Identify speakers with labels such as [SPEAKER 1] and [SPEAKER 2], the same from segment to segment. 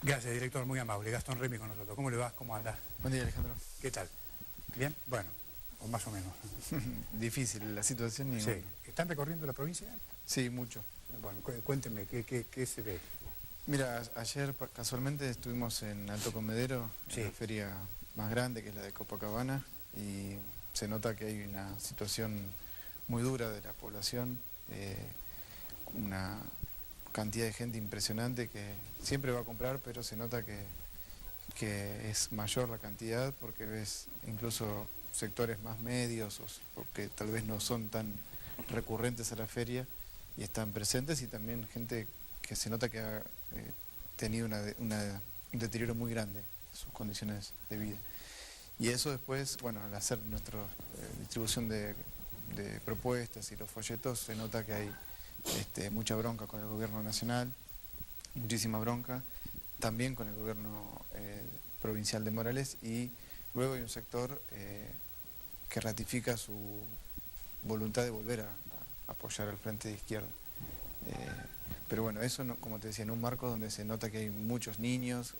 [SPEAKER 1] Gracias, director, muy amable. Gastón Remy con nosotros. ¿Cómo le va? ¿Cómo anda?
[SPEAKER 2] Buen día, Alejandro.
[SPEAKER 1] ¿Qué tal? ¿Bien? Bueno, o más o menos.
[SPEAKER 2] Difícil la situación. Y
[SPEAKER 1] Sí.
[SPEAKER 2] bueno.
[SPEAKER 1] ¿Están recorriendo la provincia?
[SPEAKER 2] Sí, mucho.
[SPEAKER 1] Bueno, cuéntenme, ¿qué se ve?
[SPEAKER 2] Mira, ayer casualmente estuvimos en Alto Comedero,
[SPEAKER 1] Sí.
[SPEAKER 2] en la feria más grande, que es la de Copacabana, y se nota que hay una situación muy dura de la población, una cantidad de gente impresionante que siempre va a comprar, pero se nota que es mayor la cantidad porque ves incluso sectores más medios o que tal vez no son tan recurrentes a la feria y están presentes, y también gente que se nota que ha tenido un deterioro muy grande de sus condiciones de vida. Y eso después, bueno, al hacer nuestra distribución de propuestas y los folletos, se nota que hay mucha bronca con el gobierno nacional, muchísima bronca, también con el gobierno provincial de Morales, y luego hay un sector que ratifica su voluntad de volver a apoyar al Frente de Izquierda. Pero bueno, eso, no, como te decía, en un marco donde se nota que hay muchos niños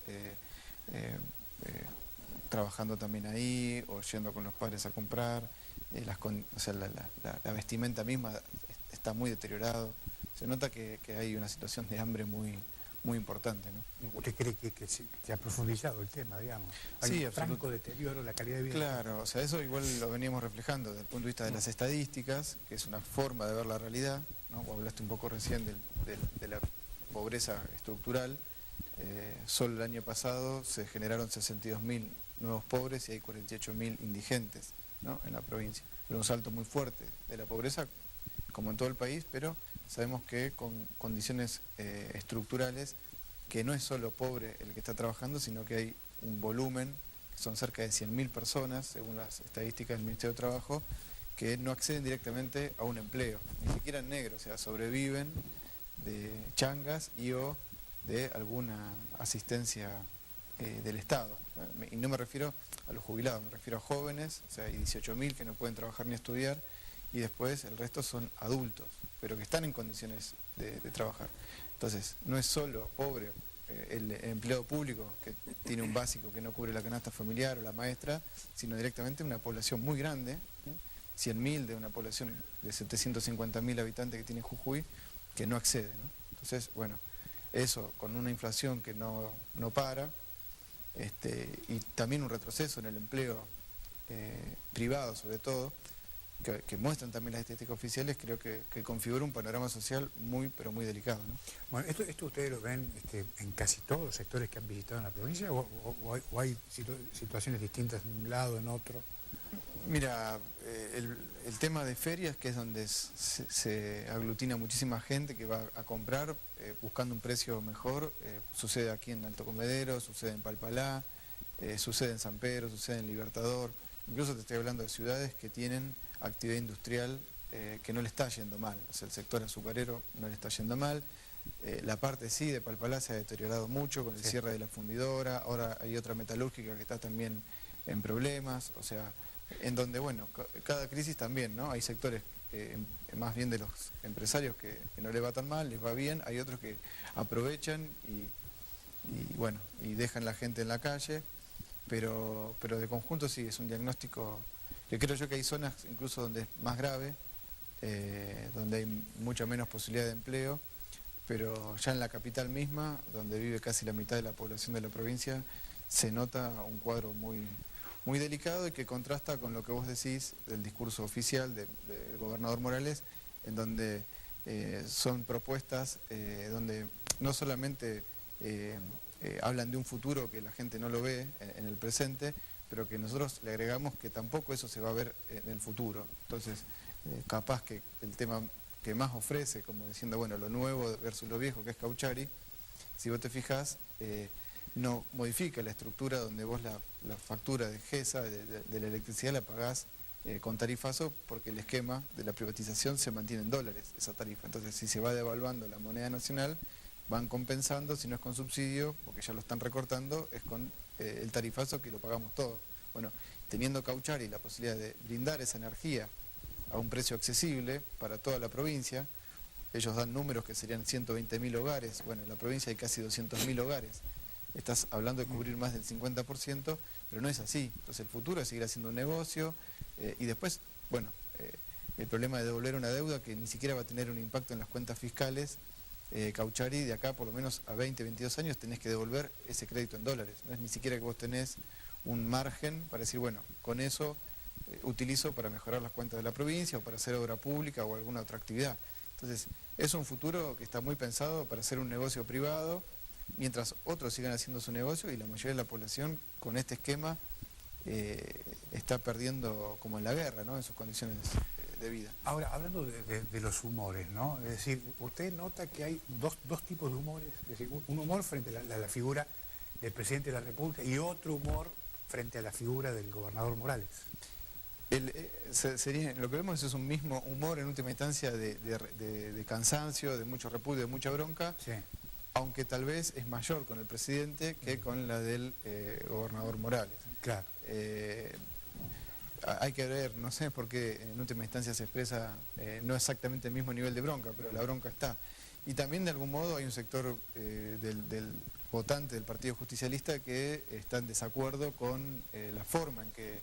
[SPEAKER 2] trabajando también ahí, o yendo con los padres a comprar, o sea, la vestimenta misma está muy deteriorado. Se nota que hay una situación de hambre muy importante, ¿no?
[SPEAKER 1] ¿Usted cree que se ha profundizado el tema, digamos? Hay
[SPEAKER 2] Sí,
[SPEAKER 1] un franco deterioro de la calidad de vida.
[SPEAKER 2] Claro, o sea, eso igual lo veníamos reflejando desde el punto de vista de las estadísticas, que es una forma de ver la realidad, ¿no? Vos hablaste un poco recién de la pobreza estructural. Solo el año pasado se generaron 62.000 nuevos pobres y hay 48.000 indigentes, ¿no?, en la provincia. Pero un salto muy fuerte de la pobreza, como en todo el país, pero sabemos que con condiciones estructurales, que no es solo pobre el que está trabajando, sino que hay un volumen, que son cerca de 100.000 personas, según las estadísticas del Ministerio de Trabajo, que no acceden directamente a un empleo, ni siquiera en negro, o sea, sobreviven de changas y o de alguna asistencia del Estado. Y no me refiero a los jubilados, me refiero a jóvenes, o sea, hay 18.000 que no pueden trabajar ni estudiar, y después el resto son adultos, pero que están en condiciones de trabajar. Entonces, no es solo pobre el empleado público, que tiene un básico que no cubre la canasta familiar o la maestra, sino directamente una población muy grande, 100.000 de una población de 750.000 habitantes que tiene Jujuy, que no accede, ¿no? Entonces, bueno, eso con una inflación que no para, y también un retroceso en el empleo privado sobre todo, que muestran también las estadísticas oficiales, creo que configura un panorama social muy, pero muy delicado, ¿no?
[SPEAKER 1] Bueno, ¿esto ustedes lo ven en casi todos los sectores que han visitado en la provincia o hay situaciones distintas en un lado, en otro?
[SPEAKER 2] Mira, el tema de ferias, que es donde se aglutina muchísima gente que va a comprar buscando un precio mejor, sucede aquí en Alto Comedero, sucede en Palpalá, sucede en San Pedro, sucede en Libertador. Incluso te estoy hablando de ciudades que tienen actividad industrial que no le está yendo mal, o sea, el sector azucarero no le está yendo mal. La parte sí de Palpalá se ha deteriorado mucho con el cierre de la fundidora, ahora hay otra metalúrgica que está también en problemas, o sea, en donde, bueno, cada crisis también, ¿no? Hay sectores más bien de los empresarios que no les va tan mal, les va bien, hay otros que aprovechan bueno, y dejan la gente en la calle, pero de conjunto sí, es un diagnóstico que creo yo que hay zonas incluso donde es más grave, donde hay mucha menos posibilidad de empleo, pero ya en la capital misma, donde vive casi la mitad de la población de la provincia, se nota un cuadro muy delicado y que contrasta con lo que vos decís del discurso oficial del gobernador Morales, en donde son propuestas donde no solamente hablan de un futuro que la gente no lo ve en el presente, pero que nosotros le agregamos que tampoco eso se va a ver en el futuro. Entonces, capaz que el tema que más ofrece, como diciendo, bueno, lo nuevo versus lo viejo, que es Cauchari, si vos te fijás, no modifica la estructura donde vos la factura de GESA, de la electricidad, la pagás con tarifazo, porque el esquema de la privatización se mantiene en dólares, esa tarifa. Entonces, si se va devaluando la moneda nacional, van compensando, si no es con subsidio, porque ya lo están recortando, es con el tarifazo que lo pagamos todos. Bueno, teniendo Cauchari la posibilidad de brindar esa energía a un precio accesible para toda la provincia, ellos dan números que serían 120.000 hogares, bueno, en la provincia hay casi 200.000 hogares, estás hablando de cubrir más del 50%, pero no es así. Entonces el futuro es seguir haciendo un negocio y después, bueno, el problema de devolver una deuda que ni siquiera va a tener un impacto en las cuentas fiscales. Cauchari, de acá por lo menos a 20, 22 años tenés que devolver ese crédito en dólares. No es ni siquiera que vos tenés un margen para decir, bueno, con eso utilizo para mejorar las cuentas de la provincia o para hacer obra pública o alguna otra actividad. Entonces, es un futuro que está muy pensado para hacer un negocio privado, mientras otros sigan haciendo su negocio y la mayoría de la población con este esquema está perdiendo como en la guerra, ¿no? En sus condiciones de vida.
[SPEAKER 1] Ahora, hablando de los humores, ¿no? Es decir, usted nota que hay dos tipos de humores, es decir, un humor frente a la figura del presidente de la República y otro humor frente a la figura del gobernador Morales.
[SPEAKER 2] Lo que vemos es un mismo humor en última instancia de cansancio, de mucho repudio, de mucha bronca,
[SPEAKER 1] Sí.
[SPEAKER 2] aunque tal vez es mayor con el presidente que con la del gobernador Morales.
[SPEAKER 1] Claro.
[SPEAKER 2] Hay que ver, no sé por qué en última instancia se expresa no exactamente el mismo nivel de bronca, pero la bronca está. Y también de algún modo hay un sector del votante del Partido Justicialista que está en desacuerdo con la forma en que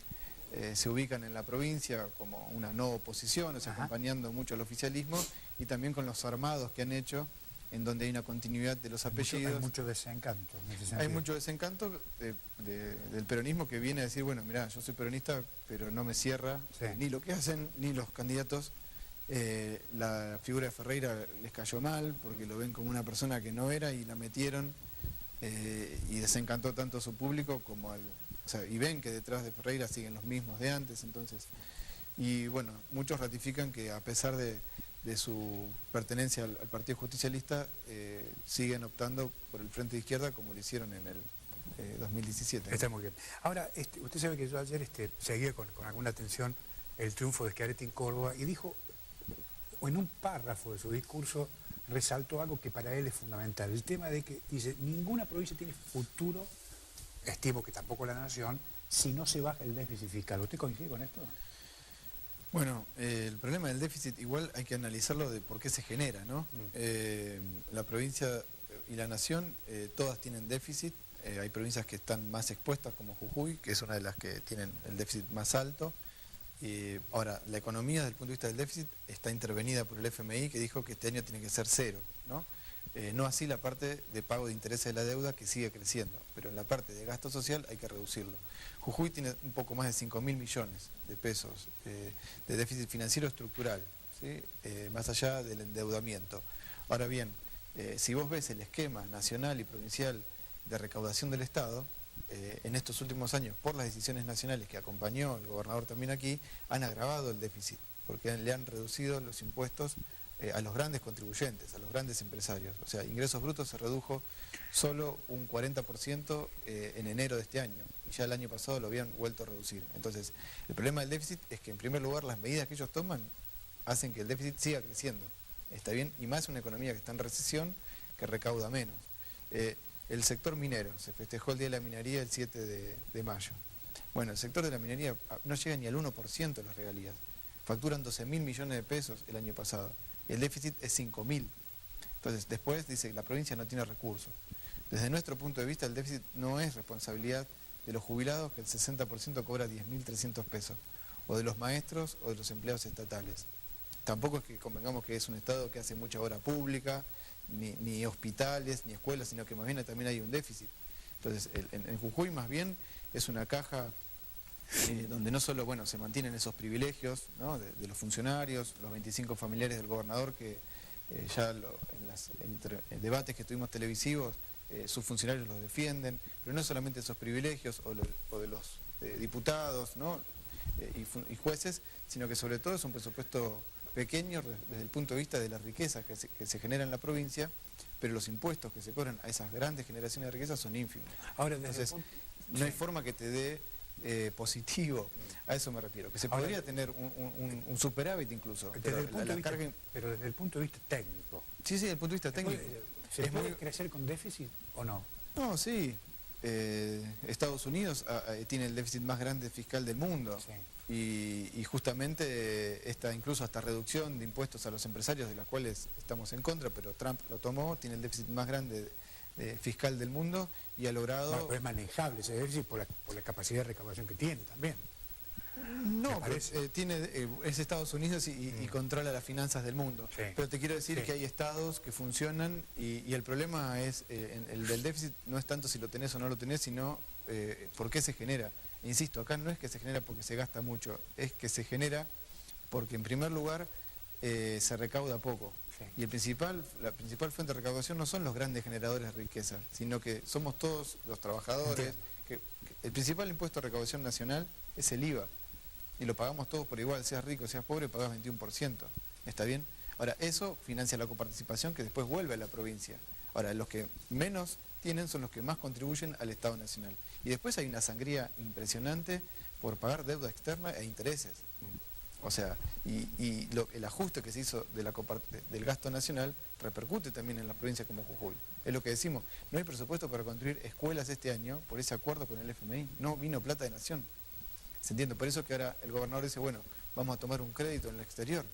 [SPEAKER 2] se ubican en la provincia como una no oposición, o sea, acompañando mucho al oficialismo, y también con los armados que han hecho, en donde hay una continuidad de los apellidos.
[SPEAKER 1] Hay mucho desencanto en ese sentido.
[SPEAKER 2] Hay mucho desencanto del peronismo que viene a decir, bueno, mirá, yo soy peronista, pero no me cierra ni lo que hacen, ni los candidatos. La figura de Ferreira les cayó mal, porque lo ven como una persona que no era y la metieron, y desencantó tanto a su público como al... O sea, y ven que detrás de Ferreira siguen los mismos de antes, entonces... Y bueno, muchos ratifican que a pesar de su pertenencia al Partido Justicialista, siguen optando por el Frente de Izquierda como lo hicieron en el 2017.
[SPEAKER 1] Está muy bien. Ahora, usted sabe que yo ayer seguía con alguna atención el triunfo de Schiaretti en Córdoba y dijo, en un párrafo de su discurso, resaltó algo que para él es fundamental. El tema de que, dice, ninguna provincia tiene futuro, estimo que tampoco la nación, si no se baja el déficit fiscal. ¿Usted coincide con esto?
[SPEAKER 2] Bueno, el problema del déficit igual hay que analizarlo de por qué se genera, ¿no? La provincia y la nación todas tienen déficit. Hay provincias que están más expuestas como Jujuy, que es una de las que tienen el déficit más alto. Ahora, la economía desde el punto de vista del déficit está intervenida por el FMI, que dijo que este año tiene que ser cero, ¿no? No así la parte de pago de intereses de la deuda, que sigue creciendo, pero en la parte de gasto social hay que reducirlo. Jujuy tiene un poco más de 5.000 millones de pesos de déficit financiero estructural, ¿sí? Más allá del endeudamiento. Ahora bien, si vos ves el esquema nacional y provincial de recaudación del Estado, en estos últimos años, por las decisiones nacionales que acompañó el gobernador también aquí, han agravado el déficit, porque le han reducido los impuestos a los grandes contribuyentes, a los grandes empresarios. O sea, ingresos brutos se redujo solo un 40% en enero de este año, y ya el año pasado lo habían vuelto a reducir. Entonces, el problema del déficit es que en primer lugar las medidas que ellos toman hacen que el déficit siga creciendo. Está bien, y más una economía que está en recesión, que recauda menos. El sector minero, se festejó el Día de la Minería el 7 de mayo. Bueno, el sector de la minería no llega ni al 1% de las regalías. Facturan 12.000 millones de pesos el año pasado. El déficit es 5.000. Entonces, después dice que la provincia no tiene recursos. Desde nuestro punto de vista, el déficit no es responsabilidad de los jubilados, que el 60% cobra 10.300 pesos, o de los maestros o de los empleados estatales. Tampoco es que convengamos que es un Estado que hace mucha obra pública, ni hospitales, ni escuelas, sino que más bien también hay un déficit. Entonces, en Jujuy más bien es una caja donde no solo se mantienen esos privilegios, ¿no? de los funcionarios, los 25 familiares del gobernador que ya en los debates que tuvimos televisivos, sus funcionarios los defienden, pero no solamente esos privilegios o de los diputados, ¿no? y jueces, sino que sobre todo es un presupuesto pequeño desde el punto de vista de la riqueza que se genera en la provincia, pero los impuestos que se cobran a esas grandes generaciones de riqueza son ínfimos.
[SPEAKER 1] Ahora,
[SPEAKER 2] entonces, no hay forma que te dé positivo, a eso me refiero, que se podría tener un superávit incluso, pero
[SPEAKER 1] desde el punto de vista técnico.
[SPEAKER 2] Sí, desde el punto de vista técnico.
[SPEAKER 1] ¿Se puede crecer con déficit o no?
[SPEAKER 2] No, sí. Estados Unidos tiene el déficit más grande fiscal del mundo.
[SPEAKER 1] Sí.
[SPEAKER 2] Y justamente incluso hasta reducción de impuestos a los empresarios, de las cuales estamos en contra, pero Trump lo tomó, tiene el déficit más grande fiscal del mundo y ha logrado...
[SPEAKER 1] Bueno, pero es manejable ese déficit por la capacidad de recaudación que tiene también.
[SPEAKER 2] No, pero, es Estados Unidos y controla las finanzas del mundo.
[SPEAKER 1] Sí.
[SPEAKER 2] Pero te quiero decir
[SPEAKER 1] Sí.
[SPEAKER 2] que hay estados que funcionan y el problema es, el del déficit no es tanto si lo tenés o no lo tenés, sino por qué se genera. Insisto, acá no es que se genera porque se gasta mucho, es que se genera porque en primer lugar se recauda poco.
[SPEAKER 1] Sí.
[SPEAKER 2] Y la principal fuente de recaudación no son los grandes generadores de riqueza, sino que somos todos los trabajadores. El principal impuesto de recaudación nacional es el IVA. Y lo pagamos todos por igual, seas rico, seas pobre, pagás 21%. ¿Está bien? Ahora, eso financia la coparticipación que después vuelve a la provincia. Ahora, los que menos tienen son los que más contribuyen al Estado Nacional. Y después hay una sangría impresionante por pagar deuda externa e intereses. O sea, el ajuste que se hizo del gasto nacional repercute también en las provincias como Jujuy. Es lo que decimos, no hay presupuesto para construir escuelas este año por ese acuerdo con el FMI. No vino plata de nación. ¿Se entiende? Por eso que ahora el gobernador dice, bueno, vamos a tomar un crédito en el exterior.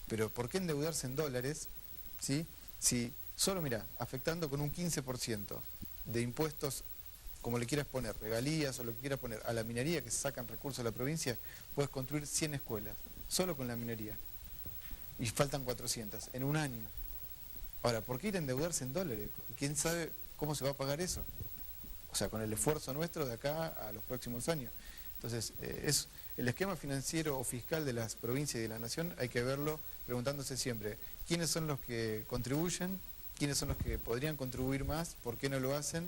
[SPEAKER 2] Pero ¿por qué endeudarse en dólares? ¿Sí? Si solo, mira, afectando con un 15% de impuestos, como le quieras poner, regalías o lo que quieras poner, a la minería que se sacan recursos de la provincia, puedes construir 100 escuelas, solo con la minería. Y faltan 400, en un año. Ahora, ¿por qué ir a endeudarse en dólares? ¿Quién sabe cómo se va a pagar eso? O sea, con el esfuerzo nuestro de acá a los próximos años. Entonces, es el esquema financiero o fiscal de las provincias y de la nación hay que verlo preguntándose siempre, ¿quiénes son los que contribuyen? ¿Quiénes son los que podrían contribuir más? ¿Por qué no lo hacen?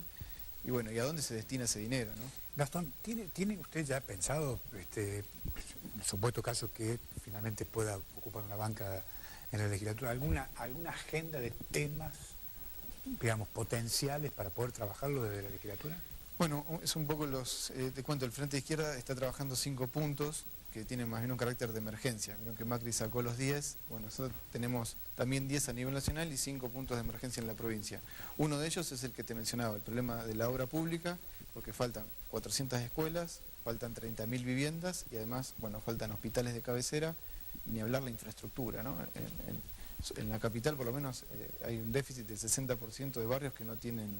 [SPEAKER 2] Y bueno, ¿y a dónde se destina ese dinero, no?
[SPEAKER 1] Gastón, ¿tiene usted ya pensado, el supuesto caso que finalmente pueda ocupar una banca en la legislatura, alguna agenda de temas, digamos, potenciales para poder trabajarlo desde la legislatura?
[SPEAKER 2] Bueno, es un poco te cuento, el Frente de Izquierda está trabajando 5 puntos que tienen más bien un carácter de emergencia. Vieron que Macri sacó los 10, bueno, nosotros tenemos también 10 a nivel nacional y 5 puntos de emergencia en la provincia. Uno de ellos es el que te mencionaba, el problema de la obra pública, porque faltan 400 escuelas, faltan 30.000 viviendas y además, bueno, faltan hospitales de cabecera y ni hablar la infraestructura, ¿no? En la capital por lo menos hay un déficit del 60% de barrios que no tienen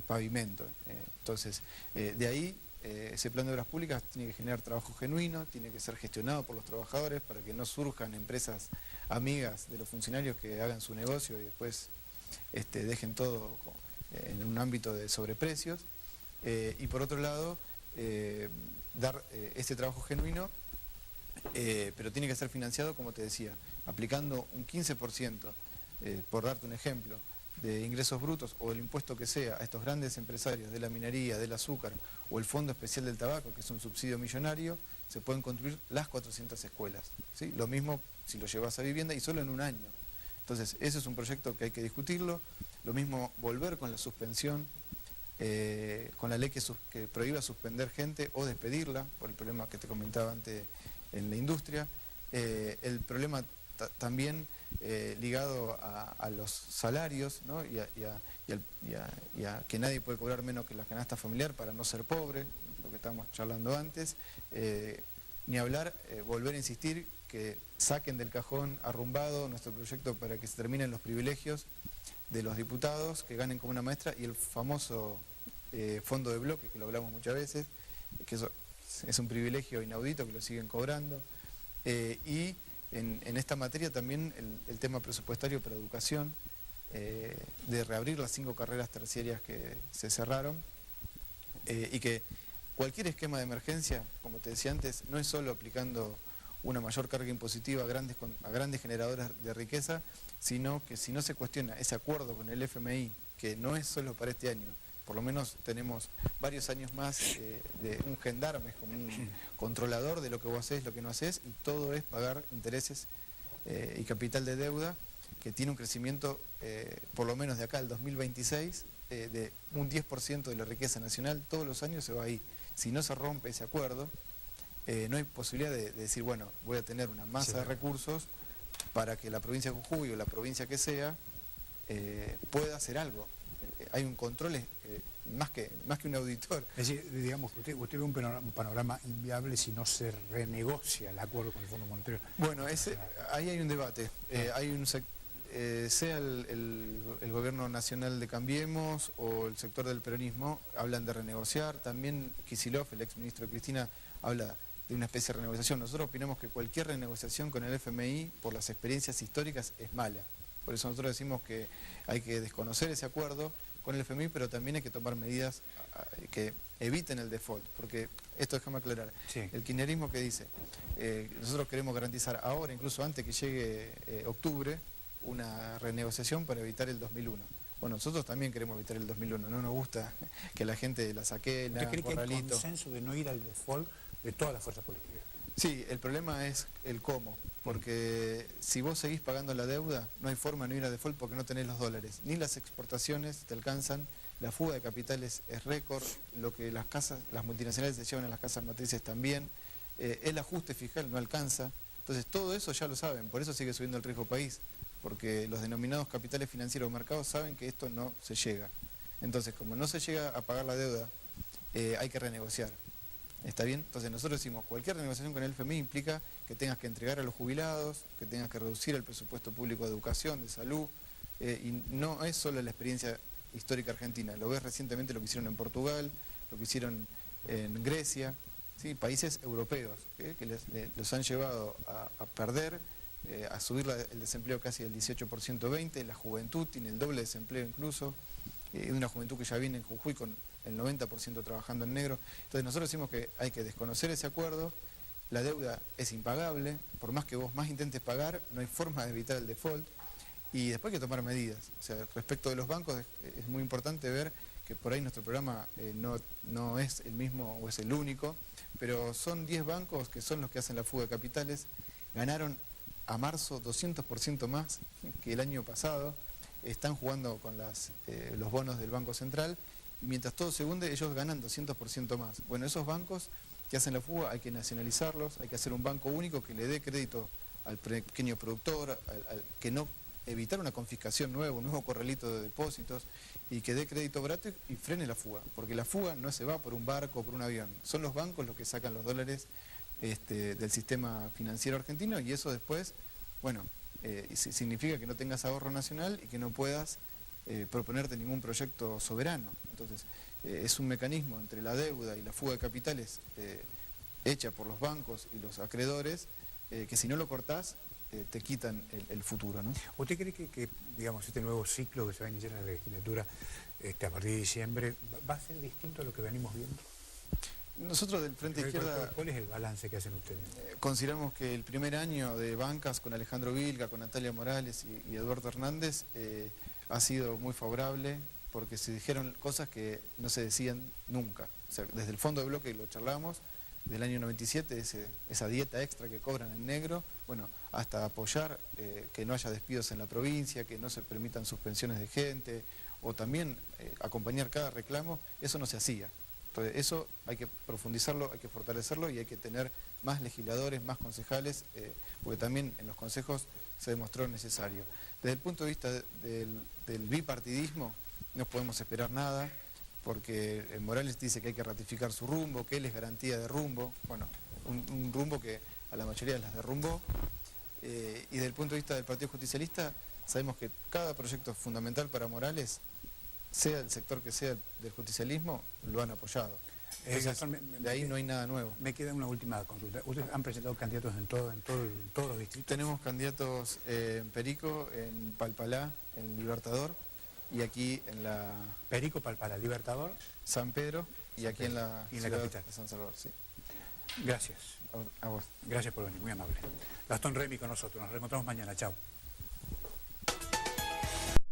[SPEAKER 2] pavimento. Entonces, de ahí ese plan de obras públicas tiene que generar trabajo genuino, tiene que ser gestionado por los trabajadores para que no surjan empresas amigas de los funcionarios que hagan su negocio y después dejen todo en un ámbito de sobreprecios. Y por otro lado, dar ese trabajo genuino, pero tiene que ser financiado, como te decía, aplicando un 15%, por darte un ejemplo, de ingresos brutos o el impuesto que sea a estos grandes empresarios de la minería, del azúcar o el Fondo Especial del Tabaco, que es un subsidio millonario, se pueden construir las 400 escuelas. ¿Sí? Lo mismo si lo llevas a vivienda y solo en un año. Entonces, ese es un proyecto que hay que discutirlo. Lo mismo volver con la suspensión, con la ley que prohíba suspender gente o despedirla, por el problema que te comentaba antes en la industria. El problema también ligado a los salarios, ¿no? y a que nadie puede cobrar menos que la canasta familiar para no ser pobre, lo que estábamos charlando antes. Ni hablar, volver a insistir que saquen del cajón arrumbado nuestro proyecto para que se terminen los privilegios de los diputados, que ganen como una maestra, y el famoso fondo de bloque, que lo hablamos muchas veces, que eso es un privilegio inaudito, que lo siguen cobrando. Y en esta materia también el tema presupuestario para educación, de reabrir las 5 carreras terciarias que se cerraron, y que cualquier esquema de emergencia, como te decía antes, no es solo aplicando una mayor carga impositiva a grandes generadores de riqueza, sino que si no se cuestiona ese acuerdo con el FMI, que no es solo para este año, por lo menos tenemos varios años más de un gendarme, como un controlador de lo que vos hacés, lo que no hacés, y todo es pagar intereses y capital de deuda, que tiene un crecimiento, por lo menos de acá al 2026, de un 10% de la riqueza nacional, todos los años se va ahí. Si no se rompe ese acuerdo, no hay posibilidad de decir, bueno, voy a tener una masa de recursos para que la provincia de Jujuy o la provincia que sea pueda hacer algo. Hay un control más que un auditor.
[SPEAKER 1] Es decir, digamos que usted ve un panorama inviable si no se renegocia el acuerdo con el Fondo Monetario.
[SPEAKER 2] Bueno, ahí hay un debate. sea el gobierno nacional de Cambiemos o el sector del peronismo, hablan de renegociar. También Kicillof, el exministro de Cristina, habla de una especie de renegociación. Nosotros opinamos que cualquier renegociación con el FMI, por las experiencias históricas, es mala. Por eso nosotros decimos que hay que desconocer ese acuerdo con el FMI, pero también hay que tomar medidas que eviten el default, porque esto déjame aclarar,
[SPEAKER 1] sí.
[SPEAKER 2] El kirchnerismo que dice, nosotros queremos garantizar ahora, incluso antes que llegue octubre, una renegociación para evitar el 2001. Bueno, nosotros también queremos evitar el 2001, no nos gusta que la gente la saque, la
[SPEAKER 1] ¿Usted cree que hay
[SPEAKER 2] corralito.
[SPEAKER 1] consenso de no ir al default de todas las fuerzas políticas?
[SPEAKER 2] Sí, el problema es el cómo, porque si vos seguís pagando la deuda, no hay forma de no ir a default porque no tenés los dólares, ni las exportaciones te alcanzan, la fuga de capitales es récord, lo que las multinacionales se llevan a las casas matrices también, el ajuste fiscal no alcanza, entonces todo eso ya lo saben, por eso sigue subiendo el riesgo país, porque los denominados capitales financieros mercados saben que esto no se llega. Entonces, como no se llega a pagar la deuda, hay que renegociar. ¿Está bien? Entonces nosotros decimos, cualquier renegociación con el FMI implica que tengas que entregar a los jubilados, que tengas que reducir el presupuesto público de educación, de salud, y no es solo la experiencia histórica argentina, lo ves recientemente lo que hicieron en Portugal, lo que hicieron en Grecia, ¿sí? Países europeos que los han llevado a perder, a subir el desempleo casi del 18% 20%, la juventud tiene el doble desempleo incluso, una juventud que ya viene en Jujuy con el 90% trabajando en negro. Entonces nosotros decimos que hay que desconocer ese acuerdo, la deuda es impagable, por más que vos más intentes pagar, no hay forma de evitar el default, y después hay que tomar medidas. O sea, respecto de los bancos es muy importante ver que por ahí nuestro programa no es el mismo o es el único, pero son 10 bancos que son los que hacen la fuga de capitales, ganaron a marzo 200% más que el año pasado, están jugando con los bonos del Banco Central, y mientras todo se hunde, ellos ganan 200% más. Bueno, esos bancos que hacen la fuga hay que nacionalizarlos, hay que hacer un banco único que le dé crédito al pequeño productor, que no evitar una confiscación nueva, un nuevo corralito de depósitos, y que dé crédito barato y frene la fuga, porque la fuga no se va por un barco o por un avión, son los bancos los que sacan los dólares del sistema financiero argentino, y eso después, bueno, significa que no tengas ahorro nacional y que no puedas proponerte ningún proyecto soberano. Entonces, es un mecanismo entre la deuda y la fuga de capitales hecha por los bancos y los acreedores, que si no lo cortás, te quitan el futuro, ¿no?
[SPEAKER 1] ¿Usted cree que, digamos, este nuevo ciclo que se va a iniciar en la legislatura a partir de diciembre va a ser distinto a lo que venimos viendo?
[SPEAKER 2] Nosotros del Frente Izquierda...
[SPEAKER 1] ¿Cuál es el balance que hacen ustedes?
[SPEAKER 2] Consideramos que el primer año de bancas con Alejandro Vilca, con Natalia Morales y Eduardo Hernández ha sido muy favorable porque se dijeron cosas que no se decían nunca. O sea, desde el fondo de bloque lo charlamos, del año 97, esa dieta extra que cobran en negro, bueno, hasta apoyar que no haya despidos en la provincia, que no se permitan suspensiones de gente, o también acompañar cada reclamo, eso no se hacía. Entonces, eso hay que profundizarlo, hay que fortalecerlo y hay que tener más legisladores, más concejales, porque también en los consejos se demostró necesario. Desde el punto de vista del bipartidismo, no podemos esperar nada, porque Morales dice que hay que ratificar su rumbo, que él es garantía de rumbo, bueno, un rumbo que a la mayoría las derrumbó, y desde el punto de vista del Partido Justicialista, sabemos que cada proyecto fundamental para Morales, sea el sector que sea del justicialismo, lo han apoyado. Entonces, de ahí no hay nada nuevo.
[SPEAKER 1] Me queda una última consulta. ¿Ustedes han presentado candidatos en todos los distritos?
[SPEAKER 2] Tenemos candidatos en Perico, en Palpalá, en Libertador, y aquí en la...
[SPEAKER 1] Perico, Palpalá, Libertador.
[SPEAKER 2] San Pedro, y aquí en la
[SPEAKER 1] capital
[SPEAKER 2] de San Salvador, sí.
[SPEAKER 1] Gracias.
[SPEAKER 2] A vos.
[SPEAKER 1] Gracias por venir, muy amable. Gastón Remy con nosotros. Nos reencontramos mañana. Chao.